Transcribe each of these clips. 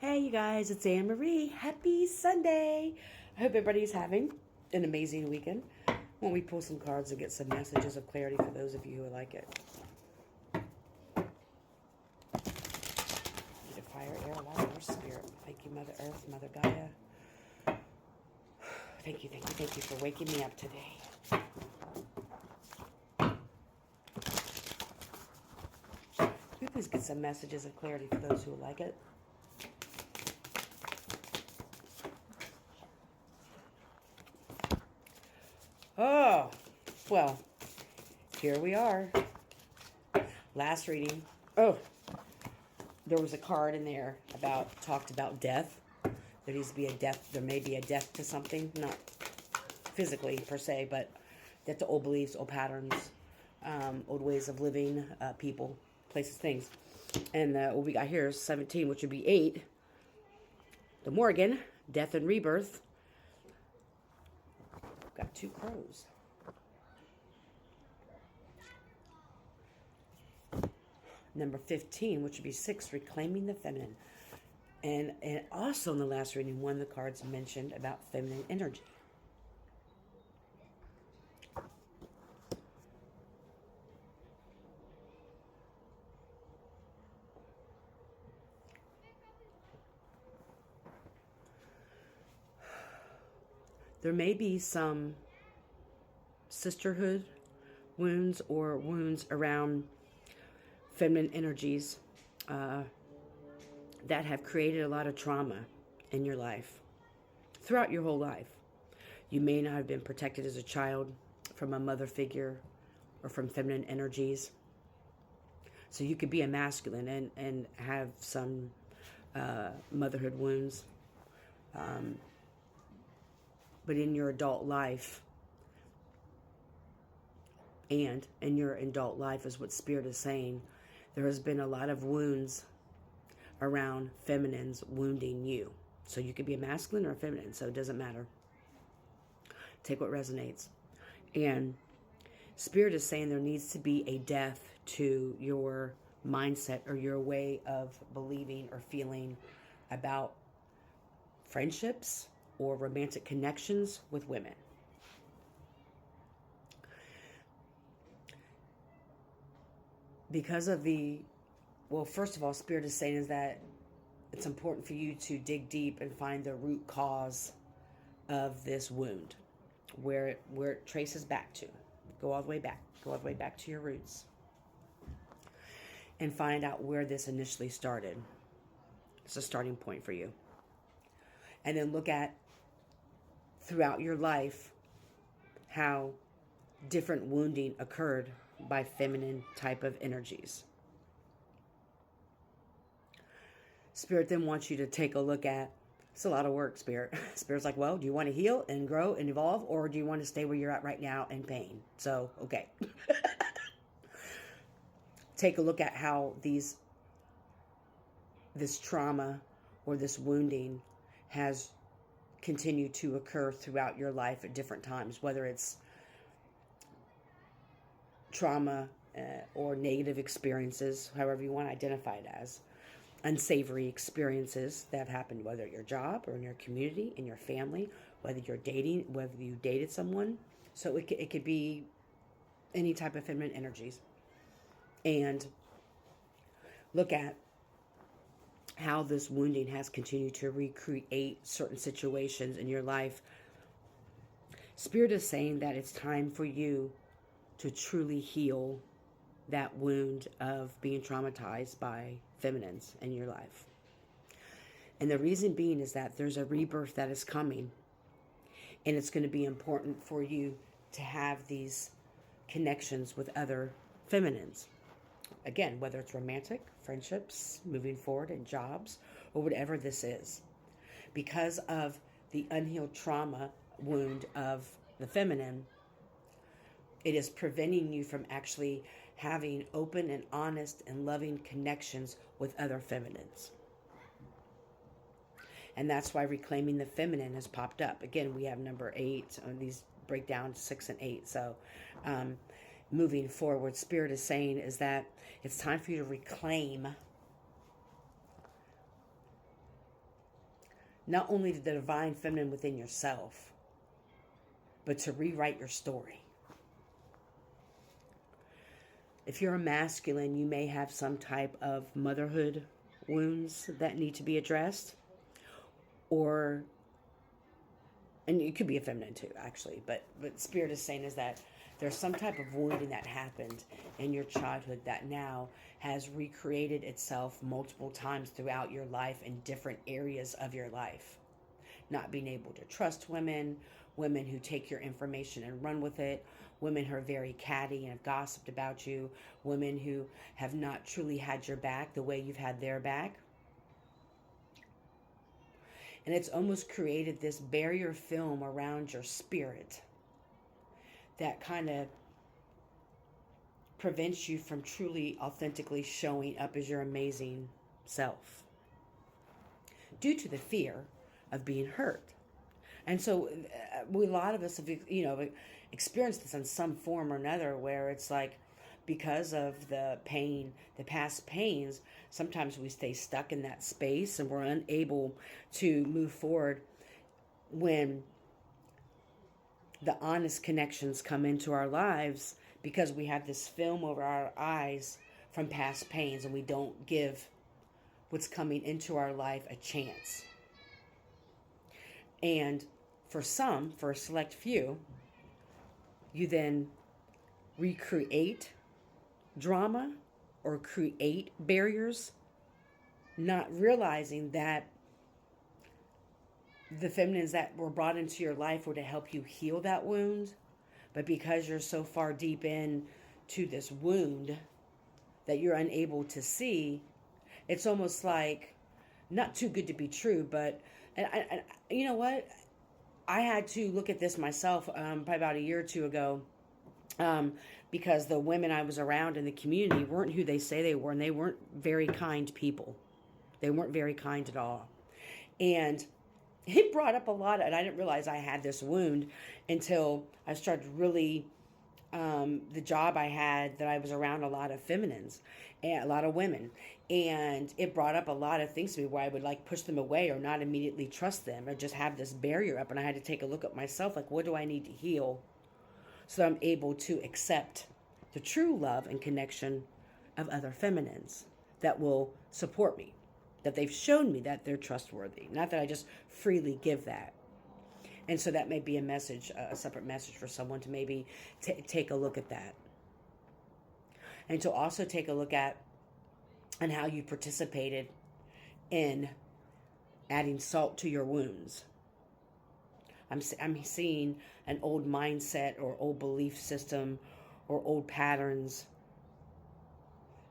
Hey, you guys, it's Anne Marie. Happy Sunday. I hope everybody's having an amazing weekend. Won't we pull some cards and get some messages of clarity for those of you who like it? Need a fire, air, water, or spirit. Thank you, Mother Earth, Mother Gaia. Thank you for waking me up today. Please get some messages of clarity for those who like it. Oh, well, here we are. Last reading. Oh, there was a card in there talked about death. There needs to be a death. There may be a death to something, not physically per se, but death to old beliefs, old patterns, old ways of living, people, places, things. And what we got here is 17, which would be 8. The Morgan, death and rebirth. Got 2 crows. Number 15, which would be 6, reclaiming the feminine. And also in the last reading, one of the cards mentioned about feminine energy. There may be some sisterhood wounds or wounds around feminine energies that have created a lot of trauma in your life throughout your whole life. You may not have been protected as a child from a mother figure or from feminine energies. So you could be a masculine and have some motherhood wounds. But in your adult life, and in your adult life is what Spirit is saying, there has been a lot of wounds around feminines wounding you. So you could be a masculine or a feminine, so it doesn't matter. Take what resonates. And Spirit is saying there needs to be a death to your mindset or your way of believing or feeling about friendships or romantic connections with women. Because of first of all, Spirit is saying is that it's important for you to dig deep and find the root cause of this wound, where it traces back to. Go all the way back. Go all the way back to your roots. And find out where this initially started. It's a starting point for you. And then look at, throughout your life, how different wounding occurred by feminine type of energies. Spirit then wants you to take a look at, it's a lot of work, Spirit. Spirit's like, well, do you want to heal and grow and evolve, or do you want to stay where you're at right now in pain? So, okay. Take a look at how this trauma or this wounding has continued to occur throughout your life at different times, whether it's trauma or negative experiences, however you want to identify it as, unsavory experiences that have happened, whether at your job or in your community, in your family, whether you're dating, whether you dated someone. So it could be any type of feminine energies. And look at how this wounding has continued to recreate certain situations in your life. Spirit is saying that it's time for you to truly heal that wound of being traumatized by feminines in your life. And the reason being is that there's a rebirth that is coming, and it's going to be important for you to have these connections with other feminines. Again, whether it's romantic, friendships, moving forward in jobs, or whatever this is. Because of the unhealed trauma wound of the feminine, it is preventing you from actually having open and honest and loving connections with other feminines. And that's why reclaiming the feminine has popped up. Again, we have number 8. These break down 6 and 8. So moving forward, Spirit is saying is that it's time for you to reclaim not only the divine feminine within yourself, but to rewrite your story. If you're a masculine, you may have some type of motherhood wounds that need to be addressed, or, and it could be a feminine too, actually, but Spirit is saying is that there's some type of wounding that happened in your childhood that now has recreated itself multiple times throughout your life in different areas of your life. Not being able to trust women, women who take your information and run with it, women who are very catty and have gossiped about you, women who have not truly had your back the way you've had their back. And it's almost created this barrier film around your spirit that kind of prevents you from truly, authentically showing up as your amazing self due to the fear of being hurt. And so a lot of us have, experienced this in some form or another, where it's like, because of the pain, the past pains, sometimes we stay stuck in that space and we're unable to move forward when the honest connections come into our lives, because we have this film over our eyes from past pains and we don't give what's coming into our life a chance. And for a select few, you then recreate drama or create barriers, not realizing that the feminines that were brought into your life were to help you heal that wound. But because you're so far deep in to this wound that you're unable to see, it's almost like not too good to be true. But and you know what? I had to look at this myself probably about a year or two ago, because the women I was around in the community weren't who they say they were, and they weren't very kind people. They weren't very kind at all. And it brought up a lot, and I didn't realize I had this wound until I started really, the job I had, that I was around a lot of feminines and a lot of women. And it brought up a lot of things to me where I would like push them away or not immediately trust them or just have this barrier up. And I had to take a look at myself, like, what do I need to heal so that I'm able to accept the true love and connection of other feminines that will support me, that they've shown me that they're trustworthy, not that I just freely give that. And so that may be a message, a separate message for someone to maybe take a look at that. And to also take a look at and how you participated in adding salt to your wounds. I'm seeing an old mindset or old belief system or old patterns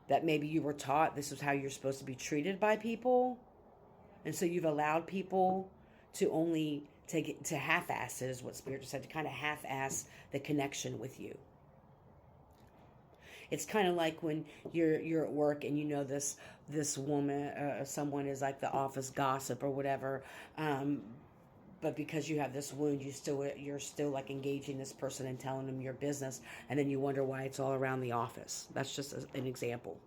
that maybe you were taught this is how you're supposed to be treated by people. And so you've allowed people to only to half-ass it, is what Spirit said, to kind of half-ass the connection with you. It's kind of like when you're at work and you know this woman, someone is like the office gossip or whatever, but because you have this wound, you're still like engaging this person and telling them your business, and then you wonder why it's all around the office. That's just an example.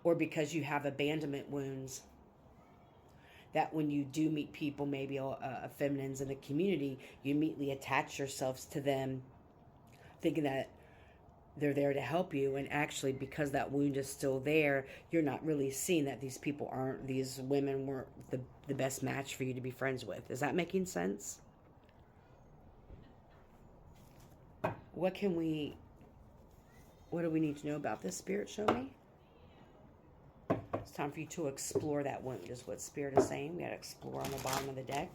Or because you have abandonment wounds, that when you do meet people, maybe feminines in the community, you immediately attach yourselves to them, thinking that they're there to help you, and actually because that wound is still there, you're not really seeing that these women weren't the best match for you to be friends with. Is that making sense? What do we need to know about this, Spirit? Show me. It's time for you to explore that wound, is what Spirit is saying. We got to explore on the bottom of the deck.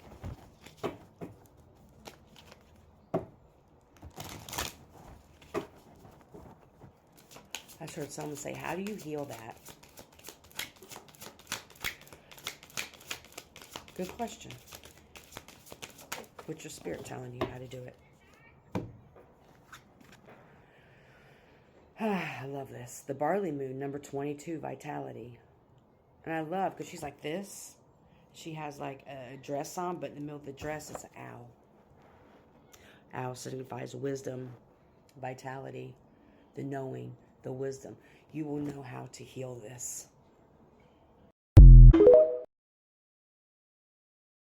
I heard someone say, how do you heal that? Good question. What's your spirit telling you how to do it? I love this. The Barley Moon, number 22, Vitality. And I love, because she's like this. She has like a dress on, but in the middle of the dress, it's an owl. Owl signifies wisdom, vitality, the knowing, the wisdom. You will know how to heal this.